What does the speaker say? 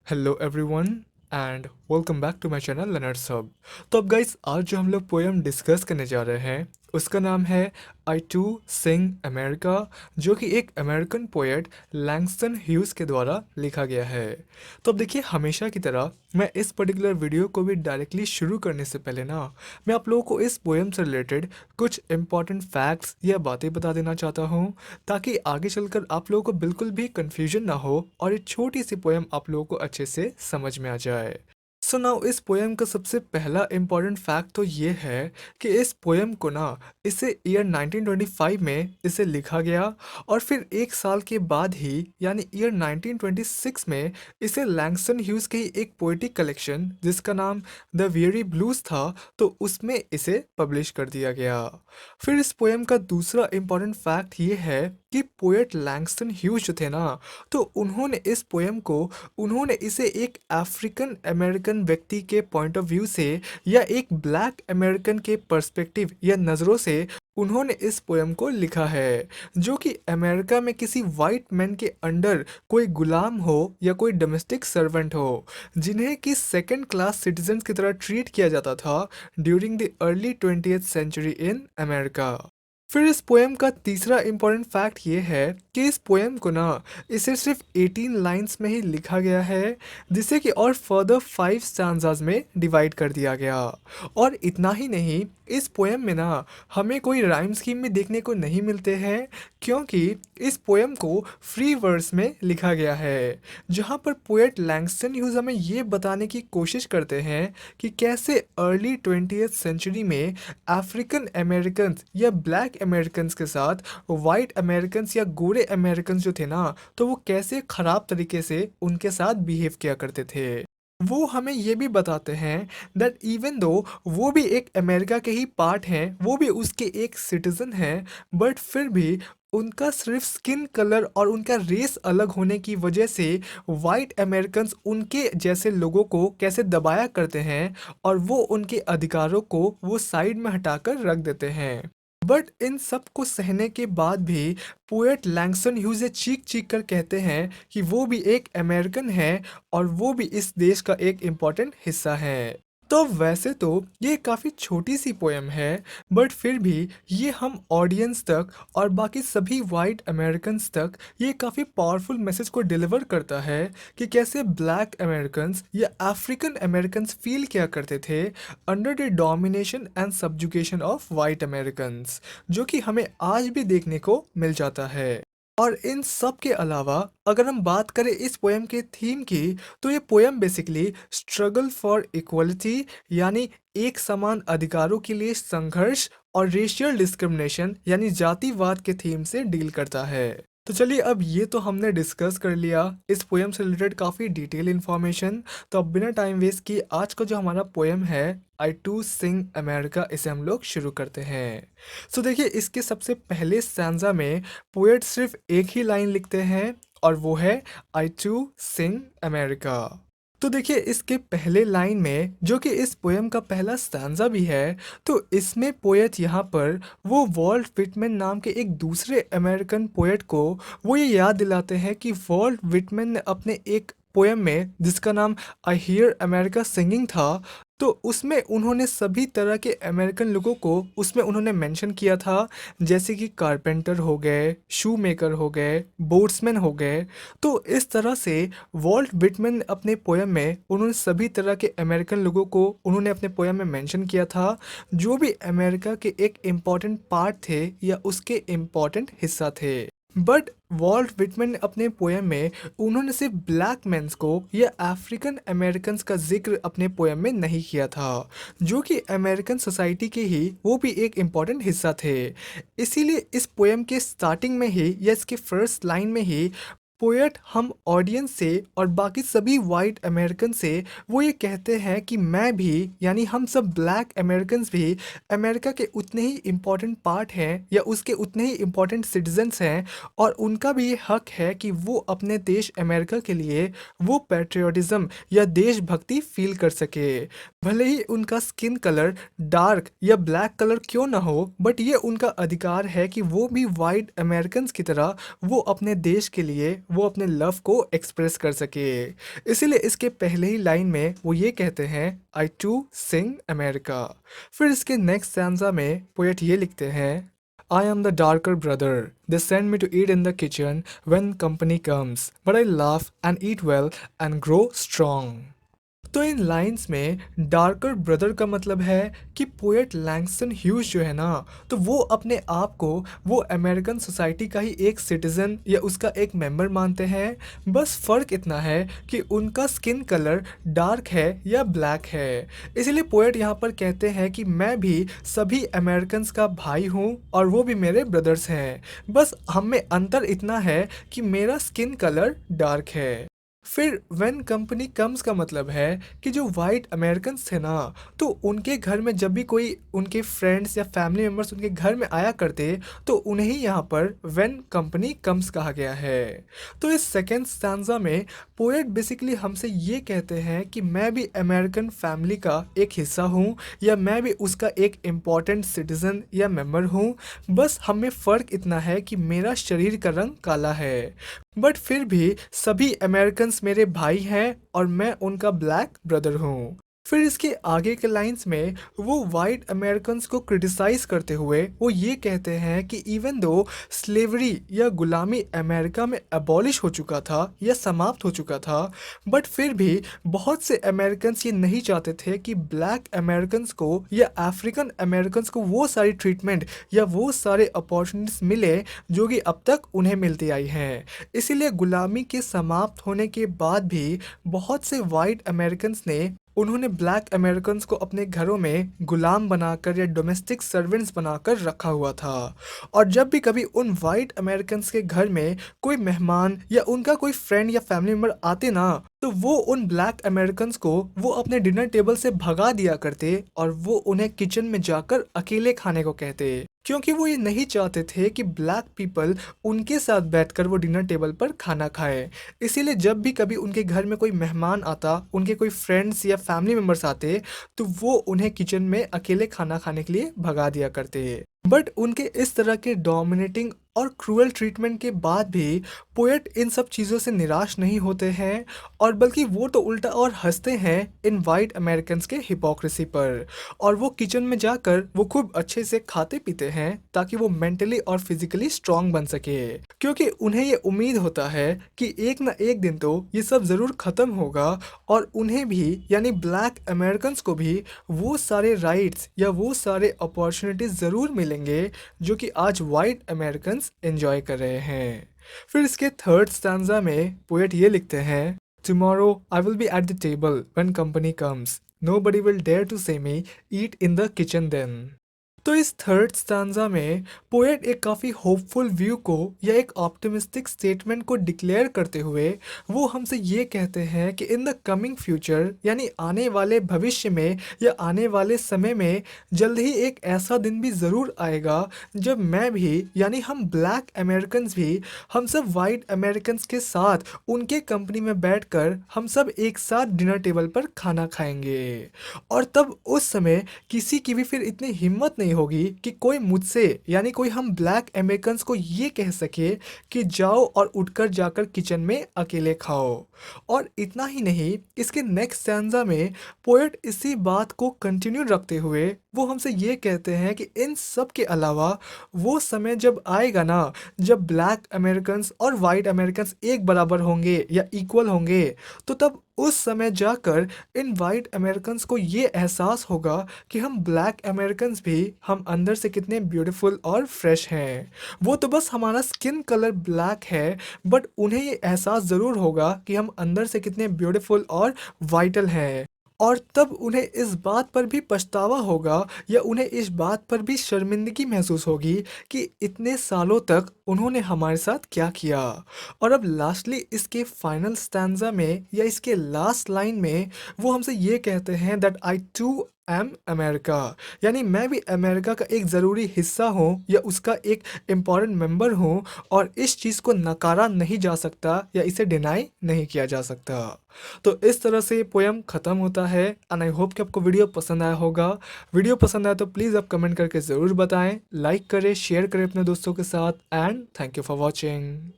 Hello everyone and welcome back to my channel learners hub. तो अब guys आज जो हम लोग पोएम डिस्कस करने जा रहे हैं उसका नाम है आई टू सिंग अमेरिका, जो कि एक अमेरिकन पोएट लैंगस्टन ह्यूज के द्वारा लिखा गया है। तो अब देखिए, हमेशा की तरह मैं इस पर्टिकुलर वीडियो को भी डायरेक्टली शुरू करने से पहले ना मैं आप लोगों को इस पोएम से रिलेटेड कुछ इंपॉर्टेंट फैक्ट्स या बातें बता देना चाहता हूँ, ताकि आगे चलकर आप लोगों को बिल्कुल भी कंफ्यूजन ना हो और ये छोटी सी पोएम आप लोगों को अच्छे से समझ में आ जाए। सो नाउ इस पोएम का सबसे पहला इम्पॉर्टेंट फैक्ट तो ये है कि इस पोएम को ना इसे ईयर 1925 में इसे लिखा गया, और फिर एक साल के बाद ही यानी ईयर 1926 में इसे लैंगस्टन ह्यूज की एक पोएटिक कलेक्शन जिसका नाम द वेरी ब्लूज था, तो उसमें इसे पब्लिश कर दिया गया। फिर इस पोएम का दूसरा इम्पॉर्टेंट फैक्ट ये है कि पोएट लैंगस्टन ह्यूज जो थे ना, तो उन्होंने इसे एक अफ्रीकन अमेरिकन व्यक्ति के पॉइंट ऑफ व्यू से या एक ब्लैक अमेरिकन के पर्सपेक्टिव या नज़रों से उन्होंने इस पोएम को लिखा है, जो कि अमेरिका में किसी वाइट मैन के अंडर कोई गुलाम हो या कोई डोमेस्टिक सर्वेंट हो, जिन्हें कि सेकंड क्लास सिटीजन्स की तरह ट्रीट किया जाता था during the early 20th century in America. फिर इस पोएम का तीसरा इम्पॉर्टेंट फैक्ट ये है कि इस पोएम को ना इसे सिर्फ 18 लाइंस में ही लिखा गया है, जिसे कि और फर्दर 5 स्टैंजाज में डिवाइड कर दिया गया। और इतना ही नहीं, इस पोएम में ना हमें कोई राइम स्कीम भी देखने को नहीं मिलते हैं, क्योंकि इस पोएम को फ्री वर्स में लिखा गया है, जहाँ पर पोएट लैंगस्टन ह्यूज हमें ये बताने की कोशिश करते हैं कि कैसे अर्ली 20th सेंचुरी में अफ्रीकन अमेरिकन्स या ब्लैक अमेरिकन्स के साथ वाइट अमेरिकन्स या गोरे अमेरिकन्स जो थे ना, तो वो कैसे ख़राब तरीके से उनके साथ बिहेव किया करते थे। वो हमें ये भी बताते हैं दैट इवन दो वो भी एक अमेरिका के ही पार्ट हैं, वो भी उसके एक सिटीज़न हैं, बट फिर भी उनका सिर्फ स्किन कलर और उनका रेस अलग होने की वजह से वाइट अमेरिकन्स उनके जैसे लोगों को कैसे दबाया करते हैं, और वो उनके अधिकारों को वो साइड में हटाकर रख देते हैं। बट इन सब को सहने के बाद भी पोएट लैंगस्टन ह्यूज ये चीख चीख कर कहते हैं कि वो भी एक अमेरिकन है और वो भी इस देश का एक इम्पॉर्टेंट हिस्सा है। तो वैसे तो ये काफ़ी छोटी सी पोएम है, बट फिर भी ये हम ऑडियंस तक और बाकी सभी वाइट अमेरिकन्स तक ये काफ़ी पावरफुल मैसेज को डिलीवर करता है कि कैसे ब्लैक अमेरिकन्स या अफ्रीकन अमेरिकन्स फील किया करते थे under the domination and subjugation of white Americans, जो कि हमें आज भी देखने को मिल जाता है। और इन सब के अलावा अगर हम बात करें इस पोएम के थीम की, तो ये poem basically struggle for equality यानी एक समान अधिकारों के लिए संघर्ष और रेशियल डिस्क्रिमिनेशन यानी जातिवाद के थीम से डील करता है। तो चलिए, अब ये तो हमने डिस्कस कर लिया इस पोएम से रिलेटेड काफ़ी डिटेल इन्फॉर्मेशन। तो अब बिना टाइम वेस्ट किए आज का जो हमारा पोएम है आई टू सिंग अमेरिका, इसे हम लोग शुरू करते हैं। सो देखिए, इसके सबसे पहले स्टैंजा में पोएट सिर्फ एक ही लाइन लिखते हैं, और वो है आई टू सिंग अमेरिका। तो देखिए, इसके पहले लाइन में जो कि इस पोएम का पहला स्टैंजा भी है, तो इसमें पोएट यहाँ पर वो वॉल्ट विटमैन नाम के एक दूसरे अमेरिकन पोएट को वो ये याद दिलाते हैं कि वॉल्ट विटमैन ने अपने एक पोएम में जिसका नाम आई हियर अमेरिका सिंगिंग था, तो उसमें उन्होंने सभी तरह के अमेरिकन लोगों को उसमें उन्होंने मेंशन किया था, जैसे कि कारपेंटर हो गए, शू मेकर हो गए, बोट्समैन हो गए। तो इस तरह से वॉल्ट विटमैन ने अपने पोएम में उन्होंने सभी तरह के अमेरिकन लोगों को उन्होंने अपने पोएम में मेंशन किया था, जो भी अमेरिका के एक इम्पॉर्टेंट पार्ट थे या उसके इम्पॉर्टेंट हिस्सा थे। बट वॉल्ट विटमैन ने अपने पोएम में उन्होंने सिर्फ ब्लैक मेंस को या अफ्रीकन अमेरिकन्स का जिक्र अपने पोएम में नहीं किया था, जो कि अमेरिकन सोसाइटी के ही वो भी एक इम्पॉर्टेंट हिस्सा थे। इसीलिए इस पोएम के स्टार्टिंग में ही या इसके फर्स्ट लाइन में ही पोएट हम ऑडियंस से और बाकी सभी वाइट अमेरिकन से वो ये कहते हैं कि मैं भी यानी हम सब ब्लैक अमेरिकन्स भी अमेरिका के उतने ही इम्पॉर्टेंट पार्ट हैं या उसके उतने ही इम्पॉर्टेंट सिटीजन्स हैं, और उनका भी ये हक है कि वो अपने देश अमेरिका के लिए वो पैट्रियोटिज्म या देशभक्ति फील कर सके। भले ही उनका स्किन कलर डार्क या ब्लैक कलर क्यों ना हो, बट ये उनका अधिकार है कि वो भी वाइट अमेरिकन्स की तरह वो अपने देश के लिए वो अपने लव को एक्सप्रेस कर सके। इसीलिए इसके पहले ही लाइन में वो ये कहते हैं, आई टू सिंग अमेरिका। फिर इसके नेक्स्ट स्टैंजा में पोएट ये लिखते हैं, I am the darker brother. They send me to eat in the kitchen when company comes, but I laugh and eat well and grow strong. तो इन lines में darker brother का मतलब है कि पोएट लैंगस्टन ह्यूज जो है ना, तो वो अपने आप को वो अमेरिकन सोसाइटी का ही एक सिटीज़न या उसका एक मेंबर मानते हैं। बस फ़र्क इतना है कि उनका स्किन कलर डार्क है या ब्लैक है। इसलिए पोएट यहाँ पर कहते हैं कि मैं भी सभी अमेरिकन्स का भाई हूँ और वो भी मेरे ब्रदर्स हैं। बस हम में अंतर इतना है कि मेरा स्किन कलर डार्क है। फिर व्हेन कंपनी कम्स का मतलब है कि जो वाइट अमेरिकन्स थे ना, तो उनके घर में जब भी कोई उनके फ्रेंड्स या फैमिली मेम्बर्स उनके घर में आया करते, तो उन्हें ही यहाँ पर व्हेन कंपनी कम्स कहा गया है। तो इस सेकेंड स्टैंजा में पोएट बेसिकली हमसे ये कहते हैं कि मैं भी अमेरिकन फैमिली का एक हिस्सा हूँ या मैं भी उसका एक इम्पॉर्टेंट सिटीज़न या मेम्बर हूँ। बस हम में फ़र्क इतना है कि मेरा शरीर का रंग काला है, बट फिर भी सभी अमेरिकन्स मेरे भाई हैं और मैं उनका ब्लैक ब्रदर हूँ। फिर इसके आगे के लाइंस में वो वाइट अमेरिकन्स को क्रिटिसाइज करते हुए वो ये कहते हैं कि इवन दो स्लेवरी या गुलामी अमेरिका में अबॉलिश हो चुका था या समाप्त हो चुका था, बट फिर भी बहुत से अमेरिकन्स ये नहीं चाहते थे कि ब्लैक अमेरिकन्स को या अफ्रीकन अमेरिकन्स को वो सारी ट्रीटमेंट या वो सारे अपॉर्चुनिटीज मिले जो कि अब तक उन्हें मिलती आई हैं। इसीलिए गुलामी के समाप्त होने के बाद भी बहुत से वाइट अमेरिकन्स ने उन्होंने ब्लैक अमेरिकन्स को अपने घरों में गुलाम बनाकर या डोमेस्टिक सर्वेंट्स बनाकर रखा हुआ था। और जब भी कभी उन वाइट अमेरिकन्स के घर में कोई मेहमान या उनका कोई फ्रेंड या फैमिली मेम्बर आते ना, तो वो उन ब्लैक अमेरिकन्स को वो अपने डिनर टेबल से भगा दिया करते और वो उन्हें किचन में जाकर अकेले खाने को कहते, क्योंकि वो ये नहीं चाहते थे कि ब्लैक पीपल उनके साथ बैठकर वो डिनर टेबल पर खाना खाए। इसीलिए जब भी कभी उनके घर में कोई मेहमान आता, उनके कोई फ्रेंड्स या फैमिली मेम्बर्स आते, तो वो उन्हें किचन में अकेले खाना खाने के लिए भगा दिया करते। बट उनके इस तरह के डोमिनेटिंग और क्रूअल ट्रीटमेंट के बाद भी पोएट इन सब चीज़ों से निराश नहीं होते हैं, और बल्कि वो तो उल्टा और हंसते हैं इन वाइट अमेरिकन्स के हिपोक्रेसी पर। और वो किचन में जाकर वो खूब अच्छे से खाते पीते हैं ताकि वो मेंटली और फिजिकली स्ट्रांग बन सके, क्योंकि उन्हें ये उम्मीद होता है कि एक ना एक दिन तो ये सब ज़रूर ख़त्म होगा और उन्हें भी यानी ब्लैक अमेरिकन्स को भी वो सारे राइट्स या वो सारे अपॉर्चुनिटीज़ ज़रूर मिलेंगे जो कि आज वाइट अमेरिकन्स एंजॉय कर रहे हैं। फिर इसके थर्ड स्टैंजा में पोएट ये लिखते हैं, tomorrow I will be at the table when company comes, nobody will dare to say me eat in the kitchen then. तो इस थर्ड स्टैंजा में पोएट एक काफ़ी होपफुल व्यू को या एक ऑप्टिमिस्टिक स्टेटमेंट को डिक्लेयर करते हुए वो हमसे ये कहते हैं कि इन द कमिंग फ्यूचर यानी आने वाले भविष्य में या आने वाले समय में जल्द ही एक ऐसा दिन भी ज़रूर आएगा जब मैं भी यानी हम ब्लैक अमेरिकन्स भी हम सब वाइट अमेरिकन्स के साथ उनके कंपनी में बैठकर हम सब एक साथ डिनर टेबल पर खाना खाएंगे। और तब उस समय किसी की भी फिर इतनी हिम्मत नहीं होगी कि कोई मुझसे यानी कोई हम ब्लैक अमेरिकन्स को ये कह सके कि जाओ और उठकर जाकर किचन में अकेले खाओ। और इतना ही नहीं, इसके नेक्स्ट स्टैंजा में पोएट इसी बात को कंटिन्यू रखते हुए वो हमसे ये कहते हैं कि इन सब के अलावा वो समय जब आएगा ना, जब ब्लैक अमेरिकन्स और वाइट अमेरिकन्स एक बराबर होंगे या इक्वल होंगे, तो तब उस समय जाकर इन वाइट अमेरिकन्स को ये एहसास होगा कि हम ब्लैक अमेरिकन्स भी हम अंदर से कितने ब्यूटीफुल और फ्रेश हैं। वो तो बस हमारा स्किन कलर ब्लैक है, बट उन्हें ये एहसास ज़रूर होगा कि हम अंदर से कितने ब्यूटीफुल और वाइटल हैं। और तब उन्हें इस बात पर भी पछतावा होगा या उन्हें इस बात पर भी शर्मिंदगी महसूस होगी कि इतने सालों तक उन्होंने हमारे साथ क्या किया। और अब लास्टली इसके फाइनल स्टैंजा में या इसके लास्ट लाइन में वो हमसे ये कहते हैं that I too am America, यानी मैं भी अमेरिका का एक ज़रूरी हिस्सा हूँ या उसका एक इम्पॉर्टेंट मेंबर हूँ, और इस चीज़ को नकारा नहीं जा सकता या इसे डिनाई नहीं किया जा सकता। तो इस तरह से पोएम ख़त्म होता है एंड आई होप कि आपको वीडियो पसंद आया होगा। वीडियो पसंद आया तो प्लीज़ आप कमेंट करके ज़रूर बताएं, लाइक करें, शेयर करें अपने दोस्तों के साथ, and thank you for watching.